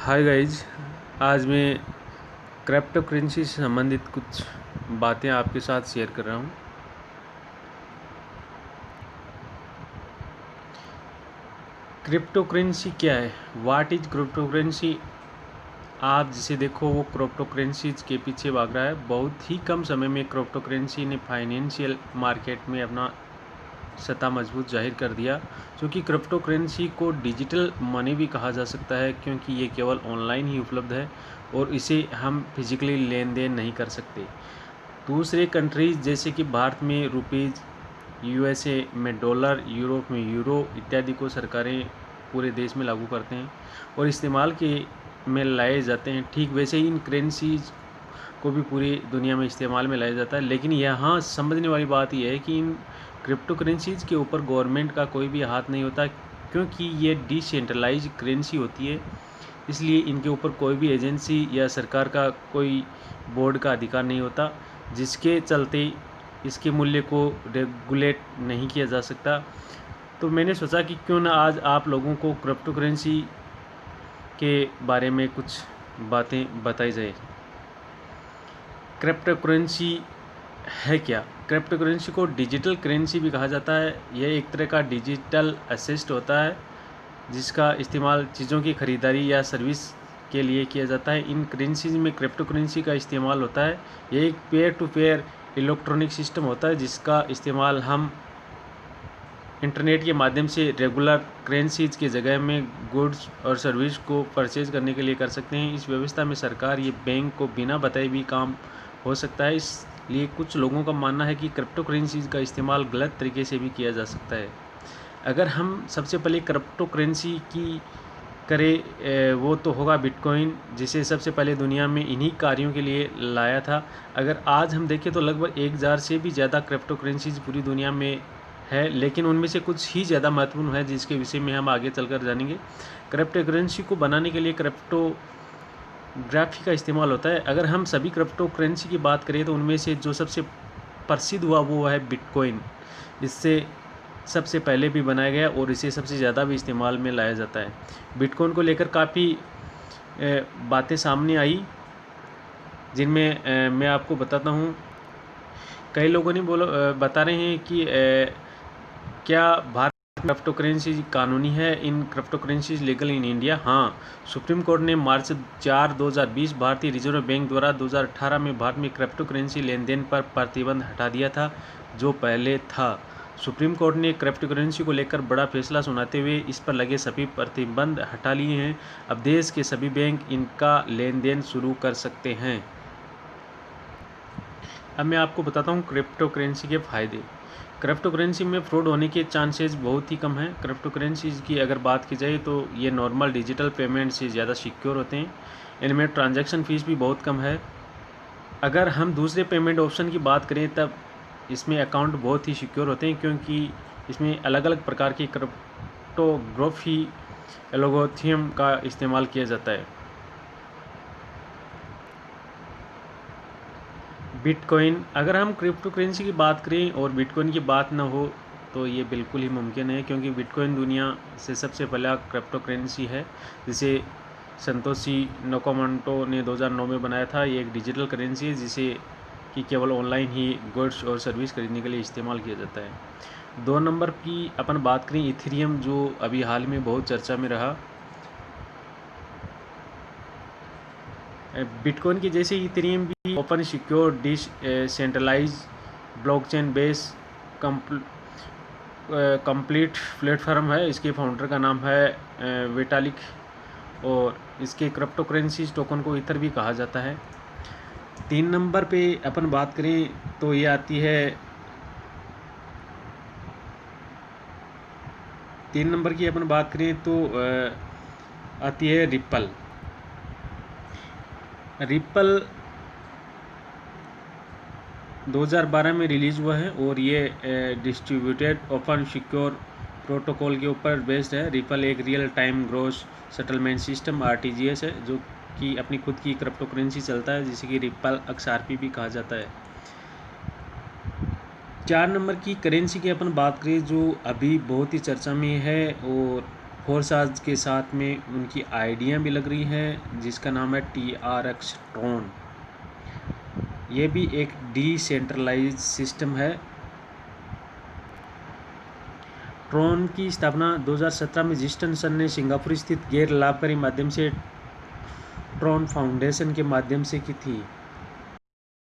Hi guys, आज मैं crypto currency से संबंधित कुछ बातें आपके साथ शेयर कर रहा हूँ। क्रिप्टो करेंसी क्या है? What is crypto currency? आप जिसे देखो वो क्रिप्टो करेंसीज के पीछे भाग रहा है। बहुत ही कम समय में क्रिप्टो करेंसी ने फाइनेंशियल मार्केट में अपना सत्ता मजबूत जाहिर कर दिया। क्योंकि क्रिप्टो करेंसी को डिजिटल मनी भी कहा जा सकता है, क्योंकि ये केवल ऑनलाइन ही उपलब्ध है और इसे हम फिजिकली लेन देन नहीं कर सकते। दूसरे कंट्रीज जैसे कि भारत में रुपीज़, यूएसए में डॉलर, यूरोप में यूरो इत्यादि को सरकारें पूरे देश में लागू करते हैं और इस्तेमाल के में लाए जाते हैं। ठीक वैसे ही इन करेंसीज को भी पूरी दुनिया में इस्तेमाल में लाया जाता है। लेकिन यहाँ समझने वाली बात यह है कि इन क्रिप्टो करेंसीज के ऊपर गवर्नमेंट का कोई भी हाथ नहीं होता, क्योंकि ये डिसेंट्रलाइज करेंसी होती है। इसलिए इनके ऊपर कोई भी एजेंसी या सरकार का कोई बोर्ड का अधिकार नहीं होता, जिसके चलते इसके मूल्य को रेगुलेट नहीं किया जा सकता। तो मैंने सोचा कि क्यों ना आज आप लोगों को क्रिप्टो करेंसी के बारे में कुछ बातें बताई जाए। क्रिप्टो करेंसी है क्या? क्रिप्टो करेंसी को डिजिटल करेंसी भी कहा जाता है। यह एक तरह का डिजिटल असेस्ट होता है जिसका इस्तेमाल चीज़ों की खरीदारी या सर्विस के लिए किया जाता है। इन करेंसीज में क्रिप्टो करेंसी का इस्तेमाल होता है। यह एक peer to peer electronic system होता है जिसका इस्तेमाल हम इंटरनेट के माध्यम से रेगुलर करेंसीज के जगह में गुड्स और सर्विस को परचेज करने के लिए कर सकते हैं। इस व्यवस्था में सरकार ये बैंक को बिना बताए भी काम हो सकता है। इसलिए कुछ लोगों का मानना है कि क्रिप्टो करेंसीज का इस्तेमाल गलत तरीके से भी किया जा सकता है। अगर हम सबसे पहले क्रिप्टो करेंसी की करें वो तो होगा बिटकॉइन, जिसे सबसे पहले दुनिया में इन्हीं कार्यों के लिए लाया था। अगर आज हम देखें तो लगभग 1000 से भी ज़्यादा क्रिप्टो करेंसीज पूरी दुनिया में है, लेकिन उनमें से कुछ ही ज़्यादा महत्वपूर्ण है जिसके विषय में हम आगे चलकर जानेंगे। क्रिप्टो करेंसी को बनाने के लिए क्रिप्टोग्राफी का इस्तेमाल होता है। अगर हम सभी क्रिप्टो करेंसी की बात करें तो उनमें से जो सबसे प्रसिद्ध हुआ वो है बिटकॉइन। इससे सबसे पहले भी बनाया गया और इसे सबसे ज़्यादा भी इस्तेमाल में लाया जाता है। बिटकॉइन को लेकर काफ़ी बातें सामने आई, जिनमें मैं आपको बताता हूँ। कई लोगों ने बता रहे हैं कि क्या भारत में क्रिप्टो करेंसी कानूनी है? In crypto currencies legal in India? हाँ, सुप्रीम कोर्ट ने मार्च 4, 2020 भारतीय रिजर्व बैंक द्वारा 2018 में भारत में क्रिप्टो करेंसी लेन देन पर प्रतिबंध हटा दिया था, जो पहले था। सुप्रीम कोर्ट ने क्रिप्टो करेंसी को लेकर बड़ा फैसला सुनाते हुए इस पर लगे सभी प्रतिबंध हटा लिए हैं। अब देश के सभी बैंक इनका लेन देन शुरू कर सकते हैं। अब मैं आपको बताता हूँ क्रिप्टो करेंसी के फ़ायदे। क्रिप्टो करेंसी में फ्रॉड होने के चांसेस बहुत ही कम हैं। क्रिप्टो करेंसीज की अगर बात की जाए तो ये नॉर्मल डिजिटल पेमेंट से ज़्यादा सिक्योर होते हैं। इनमें ट्रांजैक्शन फ़ीस भी बहुत कम है। अगर हम दूसरे पेमेंट ऑप्शन की बात करें तब इसमें अकाउंट बहुत ही सिक्योर होते हैं, क्योंकि इसमें अलग अलग प्रकार की क्रिप्टोग्राफी एल्गोरिथम का इस्तेमाल किया जाता है। बिटकॉइन, अगर हम क्रिप्टो करेंसी की बात करें और बिटकॉइन की बात ना हो तो ये बिल्कुल ही मुमकिन है, क्योंकि बिटकॉइन दुनिया से सबसे पहला क्रिप्टो करेंसी है जिसे संतोषी नाकामोटो ने 2009 में बनाया था। ये एक डिजिटल करेंसी है जिसे कि केवल ऑनलाइन ही गुड्स और सर्विस खरीदने के लिए इस्तेमाल किया जाता है। 2 नंबर की अपन बात करें इथेरियम, जो अभी हाल में बहुत चर्चा में रहा। बिटकॉइन के जैसे इथेरियम भी open secure decentralize blockchain base complete platform है। इसके फाउंडर का नाम है विटालिक, और इसके क्रिप्टो करेंसी टोकन को ईथर भी कहा जाता है। 3 नंबर पे अपन बात करें तो ये आती है 3 नंबर की अपन बात करें तो आती है रिपल। रिपल 2012 में रिलीज़ हुआ है और ये डिस्ट्रीब्यूटेड ओपन सिक्योर प्रोटोकॉल के ऊपर बेस्ड है। रिपल एक real time gross settlement system RTGS है, जो कि अपनी खुद की क्रिप्टो करेंसी चलता है, जिसे कि रिपल XRP भी कहा जाता है। 4 नंबर की करेंसी की अपन बात करें जो अभी बहुत ही चर्चा में है और फोर्साज के साथ में उनकी आइडिया भी लग रही है जिसका नाम है TRX ट्रॉन। ये भी एक डिसेंट्रलाइज सिस्टम है। ट्रॉन की स्थापना 2017 में जिस्टन सन ने सिंगापुर स्थित गैर लाभकारी माध्यम से ट्रॉन फाउंडेशन के माध्यम से की थी।